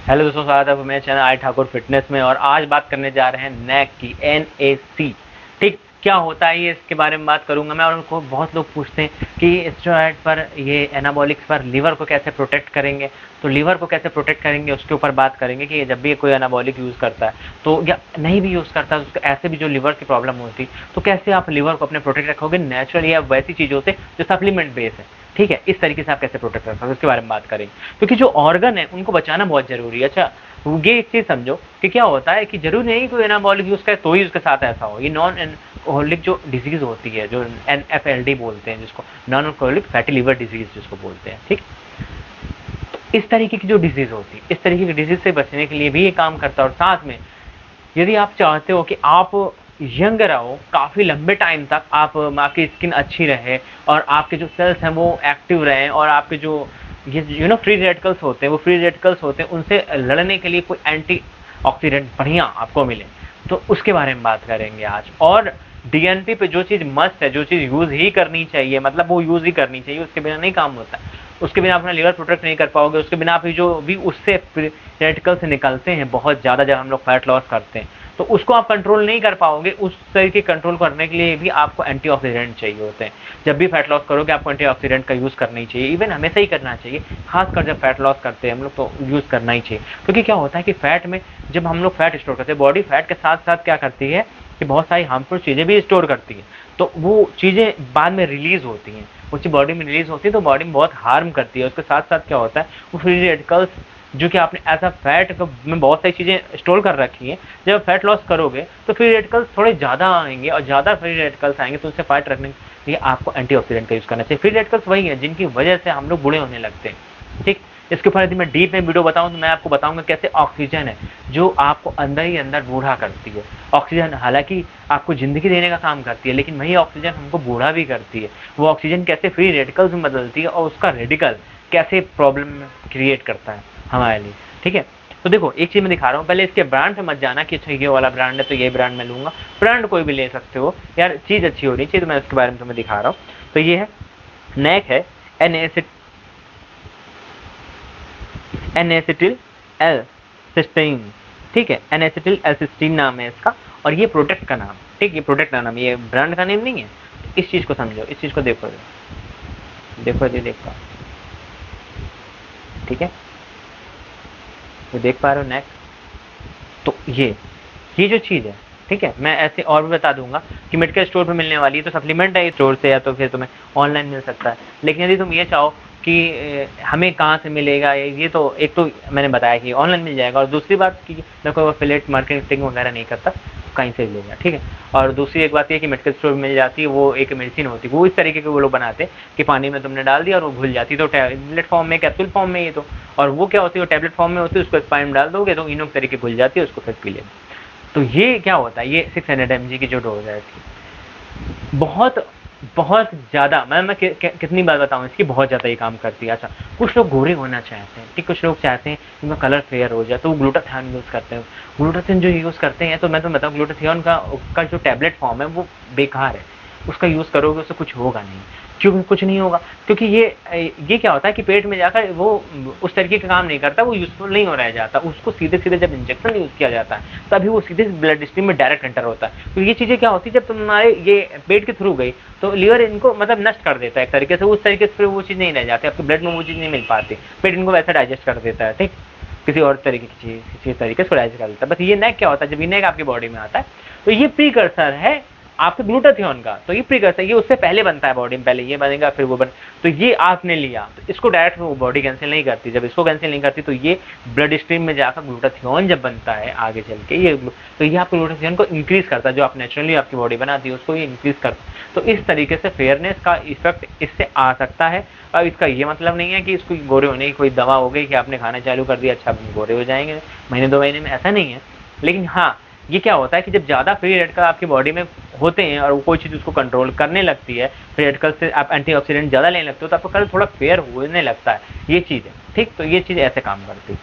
Hello दोस्तों, स्वागत है आपका मेरे चैनल आई ठाकुर फिटनेस में। और आज बात करने जा रहे हैं नेक की, NAC। ठीक, क्या होता है ये, इसके बारे में बात करूंगा मैं। और उनको बहुत लोग पूछते हैं कि स्टेरॉइड पर, ये एनाबॉलिक्स पर लिवर को कैसे प्रोटेक्ट करेंगे। तो लिवर को कैसे प्रोटेक्ट करेंगे उसके ऊपर बात करेंगे कि जब भी कोई एनाबॉलिक यूज़ करता है तो, या नहीं भी यूज़ करता है, उसको ऐसे भी जो लिवर की प्रॉब्लम होती तो कैसे आप लिवर को अपने प्रोटेक्ट रखोगे नेचुरल या वैसी चीज़ों से जो सप्लीमेंट बेस है। ठीक है, इस तरीके से आप कैसे प्रोटेक्ट रखोगे उसके बारे में बात करेंगे, क्योंकि जो ऑर्गन है उनको बचाना बहुत जरूरी है। अच्छा, ये एक चीज समझो कि क्या होता है कि जरूरी नहीं कोई एनाबॉलिक यूज करे तो ही उसके साथ ऐसा हो। ये नॉन एल्कोहलिक जो डिजीज होती है, जो NFLD बोलते हैं, जिसको non alcoholic fatty liver disease जिसको बोलते हैं। ठीक, तो इस तरीके की जो डिजीज होती है, इस तरीके की डिजीज से बचने के लिए भी ये काम करता है। और साथ में यदि आप चाहते हो कि आप यंग रहो काफ़ी लंबे टाइम तक, आप आपकी स्किन अच्छी रहे और आपके जो सेल्स हैं वो एक्टिव रहें, और आपके जो ये फ्री रेडिकल्स होते हैं, वो फ्री रेडिकल्स होते हैं, उनसे लड़ने के लिए कोई एंटी ऑक्सीडेंट बढ़िया आपको मिले, तो उसके बारे में बात करेंगे आज। और DNP पे जो चीज़ मस्ट है, जो चीज़ यूज़ ही करनी चाहिए, मतलब वो यूज़ ही करनी चाहिए, उसके बिना नहीं काम होता। उसके बिना अपना लिवर प्रोटेक्ट नहीं कर पाओगे, उसके बिना आप जो भी उससे रेडिकल से निकलते हैं बहुत ज़्यादा, जब हम लोग फैट लॉस करते हैं तो उसको आप कंट्रोल नहीं कर पाओगे। उस तरीके कंट्रोल करने के लिए भी आपको एंटीऑक्सीडेंट चाहिए होते हैं। जब भी फैट लॉस करोगे आपको एंटीऑक्सीडेंट का यूज़ करना ही चाहिए, इवन हमेशा ही करना चाहिए, खासकर जब फैट लॉस करते हैं हम लोग तो यूज़ करना ही चाहिए। क्योंकि क्या होता है कि फैट में जब हम लोग फैट स्टोर करते हैं, बॉडी फैट के साथ साथ क्या करती है कि बहुत सारी हार्मफुल चीज़ें भी स्टोर करती है, तो वो चीज़ें बाद में रिलीज होती हैं, वो चीज़ बॉडी में रिलीज होती है तो बॉडी में बहुत हार्म करती है। उसके साथ साथ क्या होता है, वो फ्री रेडिकल्स जो कि आपने एज अ फैट में बहुत सारी चीज़ें स्टोर कर रखी हैं, जब फैट लॉस करोगे तो फ्री रेडिकल्स थोड़े ज़्यादा आएंगे, और ज़्यादा फ्री रेडिकल्स आएंगे तो उससे फाइट रखने के लिए आपको एंटीऑक्सीडेंट का यूज़ करना चाहिए। फ्री रेडिकल्स वही हैं जिनकी वजह से हम लोग बूढ़े होने लगते हैं। ठीक, इसके ऊपर यदि मैं डीप में वीडियो बताऊं तो मैं आपको बताऊंगा कैसे ऑक्सीजन है जो आपको अंदर ही अंदर बूढ़ा करती है। ऑक्सीजन हालांकि आपको ज़िंदगी देने का काम करती है, लेकिन वही ऑक्सीजन हमको बूढ़ा भी करती है। वो ऑक्सीजन कैसे फ्री रेडिकल्स में बदलती है और उसका रेडिकल कैसे प्रॉब्लम क्रिएट करता है हमारे लिए। ठीक है, तो देखो एक चीज़ मैं दिखा रहा हूँ, पहले इसके ब्रांड से मत जाना कि अच्छा ये वाला ब्रांड है तो ये ब्रांड मैं लूँगा। ब्रांड कोई भी ले सकते हो यार, चीज़ अच्छी होनी चाहिए, तो मैं उसके बारे में तुम्हें दिखा रहा हूँ। तो ये है नेक है, एन-एसिटिल एल-सिस्टीन। ठीक है, एन-एसिटिल एल-सिस्टीन नाम है इसका, और ये प्रोडक्ट का नाम। ठीक, ये प्रोडक्ट का नाम, ये ब्रांड का नेम नहीं है। इस चीज़ को समझो, इस चीज़ को देखो, देखो जी, देखो। ठीक है, तो देख पा रहे हो नेक, तो ये जो चीज़ है, ठीक है, मैं ऐसे और भी बता दूंगा कि मेडिकल स्टोर पे मिलने वाली है, तो सप्लीमेंट है स्टोर से, या तो फिर तुम्हें ऑनलाइन मिल सकता है। लेकिन यदि तुम ये चाहो कि हमें कहाँ से मिलेगा, ये तो एक तो मैंने बताया कि ऑनलाइन मिल जाएगा, और दूसरी बात कि मैं कोई एफिलिएट मार्केटिंग वगैरह नहीं करता, कहीं से भी लेगा। ठीक है, और दूसरी एक बात ये कि मेडिकल स्टोर में मिल जाती है, वो एक मेडिसिन होती है, वो इस तरीके के वो लोग बनाते हैं कि पानी में तुमने डाल दिया और वो घुल जाती है, तो टैबलेट फॉर्म में, कैप्सूल फॉर्म में ये तो। और वो क्या होती है, वो टैबलेट फॉर्म में होती है, उसको पानी में डाल दोगे तो इनोक तरीके घुल जाती है, उसको फिर पी लेते। तो ये क्या होता है, ये 600 mg की जो डोज है इसकी, बहुत बहुत ज़्यादा, मैं कितनी बार बताऊँ इसकी, बहुत ज़्यादा ये काम करती है। अच्छा, कुछ लोग गोरे होना चाहते हैं, ठीक, कुछ लोग चाहते हैं कि उनका कलर फेयर हो जाए, तो वो ग्लूटाथियोन यूज़ करते हैं। ग्लूटाथियोन जो यूज़ करते हैं, तो मैं तो बताऊँ, ग्लूटाथियोन का जो टैबलेट फॉर्म है वो बेकार है। उसका यूज़ करोगे उससे कुछ होगा नहीं। क्यों कुछ नहीं होगा? क्योंकि ये क्या होता है कि पेट में जाकर वो उस तरीके का काम नहीं करता, वो यूज़फुल नहीं हो रह जाता। उसको सीधे-सीधे जब इंजेक्शन यूज़ किया जाता है, तभी वो सीधे ब्लड स्ट्रीम में डायरेक्ट एंटर होता है। तो ये चीज़ें क्या होती है, जब तुम्हारे ये पेट के थ्रू गई, तो लिवर इनको मतलब नष्ट कर देता है एक तरीके से, उस तरीके से फिर वो चीज़ नहीं रह जाती, आपके ब्लड में वो चीज़ नहीं मिल पाती। पेट इनको वैसे डाइजेस्ट कर देता है, ठीक? किसी और तरीके की चीज़, किसी तरीके से डाइजेस्ट कर देता है। बस ये नेक क्या होता है, जब ये नेक आपकी बॉडी में आता है, तो ये प्रीकर्सर है आपके ग्लूटाथियोन का। तो ये प्रीकर्सर, ये उससे पहले बनता है बॉडी में, पहले ये बनेगा फिर वो बन। तो ये आपने लिया, तो इसको डायरेक्ट वो बॉडी कैंसिल नहीं करती। जब इसको कैंसिल नहीं करती, तो ये ब्लड स्ट्रीम में जाकर ग्लूटाथियोन जब बनता है आगे चल के, ये तो ये आपके ग्लूटाथियोन को इंक्रीज करता है, जो आप नेचुरली आपकी बॉडी बनाती है उसको ये इंक्रीज करता है। तो इस तरीके से फेयरनेस का इफेक्ट इससे आ सकता है। अब इसका ये मतलब नहीं है कि इसको गोरे होने की कोई दवा हो गई कि आपने खाना चालू कर दिया, अच्छा गोरे हो जाएंगे महीने 2 महीने में, ऐसा नहीं है। लेकिन हाँ, ये क्या होता है कि जब ज़्यादा फ्री रेडिकल आपकी बॉडी में होते हैं और वो कोई चीज़ उसको कंट्रोल करने लगती है, फ्री रेडिकल से आप एंटीऑक्सीडेंट ज़्यादा लेने लगते हो, तो आपका कलर थोड़ा फेयर होने लगता है। ये चीज़ है, ठीक? तो ये चीज़ ऐसे काम करती है।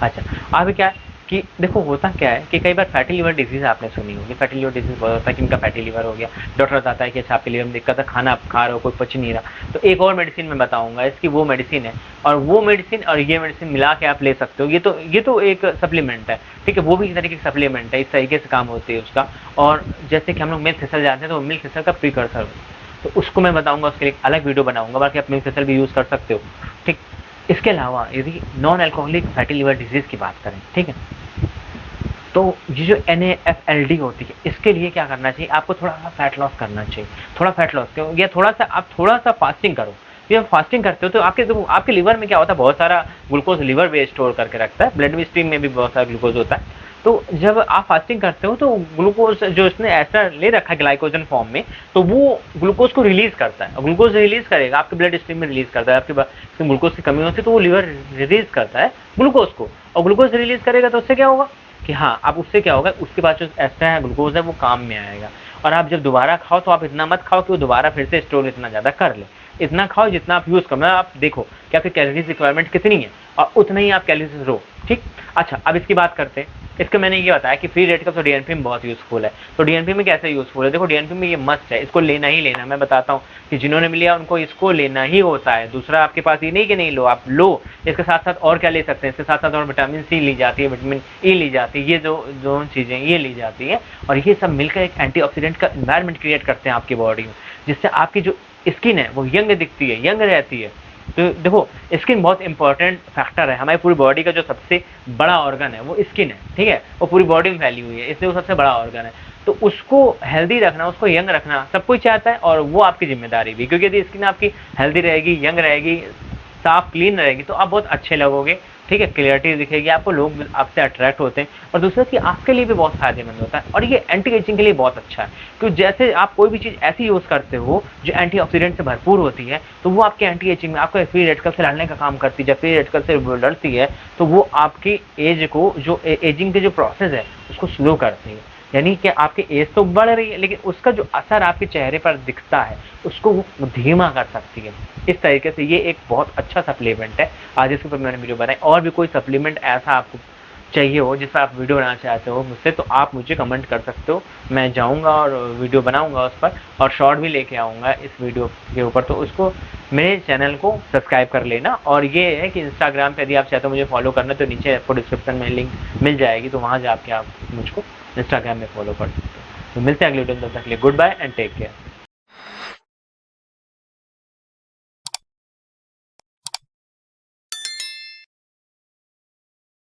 अच्छा, अब क्या है कि देखो होता क्या है कि कई बार फैटी लिवर डिजीज़ आपने सुनी होगी, फैटी लिवर डिजीज़ बहुत होता है कि इनका फैटी लिवर हो गया, डॉक्टर बताता है कि अच्छा आपके लिवर में दिक्कत है, खाना आप खा रहे हो कोई पच नहीं रहा, तो एक और मेडिसिन मैं बताऊंगा इसकी, वो मेडिसिन है, और वो मेडिसिन और ये मेडिसिन मिला के आप ले सकते हो। ये तो एक सप्लीमेंट है, ठीक है, वो भी इस तरीके की सप्लीमेंट है, इस तरीके से काम होती है उसका। और जैसे कि हम लोग मिल्क थिसल जानते हैं, तो मिल्क थिसल का प्रीकर्सर, तो उसको मैं बताऊंगा, उसके लिए एक अलग वीडियो बनाऊंगा, बाकी आप मिल्क थिसल भी यूज़ कर सकते हो, ठीक। इसके अलावा यदि non alcoholic fatty liver disease की बात करें, ठीक है, तो ये जो NAFLD होती है, इसके लिए क्या करना चाहिए, आपको थोड़ा सा फैट लॉस करना चाहिए, थोड़ा फैट लॉस या थोड़ा सा फास्टिंग करो। जब फास्टिंग करते हो तो आपके लिवर में क्या होता है, बहुत सारा ग्लूकोज लिवर वे स्टोर करके रखता है, ब्लड स्ट्रीम में भी बहुत सारा ग्लूकोज होता है। तो जब आप फास्टिंग करते हो तो ग्लूकोज जो इसने ऐसा ले रखा है ग्लाइकोजन फॉर्म में, तो वो ग्लूकोज को रिलीज करता है, और ग्लूकोज रिलीज करेगा आपके ब्लड स्ट्रीम में रिलीज करता है, आपके ग्लूकोज की कमी होती है तो वो लिवर रिलीज करता है ग्लूकोज को, और ग्लूकोज रिलीज करेगा तो उससे क्या होगा कि हाँ, अब उससे क्या होगा, उसके बाद जो एक्स्ट्रा ग्लूकोज है वो काम में आएगा, और आप जब दोबारा खाओ तो आप इतना मत खाओ कि वो दोबारा फिर से स्टोर इतना ज़्यादा कर ले, इतना खाओ जितना आप यूज़ करना, आप देखो कि आपकी कैलोरीज रिक्वायरमेंट कितनी है और उतना ही आप कैलोरीज लो, ठीक। अच्छा, अब इसकी बात करते हैं। इसके मैंने ये बताया कि फ्री रेडिकल्स और डीएनपी में बहुत यूज़फुल है, तो डीएनपी में कैसे यूज़फुल है, देखो डीएनपी में ये मस्ट है, इसको लेना ही लेना, मैं बताता हूँ कि जिन्होंने भी लिया उनको इसको लेना ही होता है, दूसरा आपके पास ये नहीं कि नहीं लो, आप लो, इसके साथ साथ और क्या ले सकते हैं, इसके साथ साथ और विटामिन सी ली जाती है, विटामिन ई ली जाती है, ये जो चीज़ें ये ली जाती है, और ये सब मिलकर एक एंटीऑक्सीडेंट का इन्वायरमेंट क्रिएट करते हैं आपकी बॉडी में, जिससे आपकी जो स्किन है वो यंग दिखती है, यंग रहती है। तो देखो, स्किन बहुत इंपॉर्टेंट फैक्टर है, हमारी पूरी बॉडी का जो सबसे बड़ा ऑर्गन है वो स्किन है, ठीक है, वो पूरी बॉडी में फैली हुई है, इसलिए वो सबसे बड़ा ऑर्गन है। तो उसको हेल्दी रखना, उसको यंग रखना सब कोई चाहता है, और वो आपकी जिम्मेदारी भी, क्योंकि यदि स्किन आपकी हेल्दी रहेगी, यंग रहेगी, साफ क्लीन रहेगी, तो आप बहुत अच्छे लगोगे, ठीक है, क्लियरिटी दिखेगी आपको, लोग आपसे अट्रैक्ट होते हैं, और दूसरा कि आपके लिए भी बहुत फायदेमंद होता है, और ये एंटी एजिंग के लिए बहुत अच्छा है, क्योंकि जैसे आप कोई भी चीज़ ऐसी यूज़ करते हो जो एंटीऑक्सीडेंट से भरपूर होती है, तो वो आपके एंटी एजिंग में आपको फ्री रेडिकल से लड़ने का काम करती है। जब फ्री रेडिकल से लड़ती है तो वो आपकी एज को, जो एजिंग के जो प्रोसेस है उसको स्लो करती है, यानी कि आपकी एज तो बढ़ रही है लेकिन उसका जो असर आपके चेहरे पर दिखता है उसको वो धीमा कर सकती है। इस तरीके से ये एक बहुत अच्छा सप्लीमेंट है, आज इसके ऊपर मैंने वीडियो बनाई। और भी कोई सप्लीमेंट ऐसा आपको चाहिए हो जिस पर आप वीडियो बनाना चाहते हो मुझसे, तो आप मुझे कमेंट कर सकते हो, मैं जाऊंगा और वीडियो बनाऊंगा उस पर, और शॉर्ट भी लेके आऊँगा इस वीडियो के ऊपर। तो उसको मेरे चैनल को सब्सक्राइब कर लेना, और ये है कि इंस्टाग्राम पे यदि आप चाहते हो मुझे फॉलो करना तो नीचे आपको डिस्क्रिप्शन में लिंक मिल जाएगी, तो वहाँ जाके आप मुझको इंस्टाग्राम में फॉलो कर सकते हो। तो मिलते हैं अगले वीडियो में, तब तक के लिए goodbye and take care.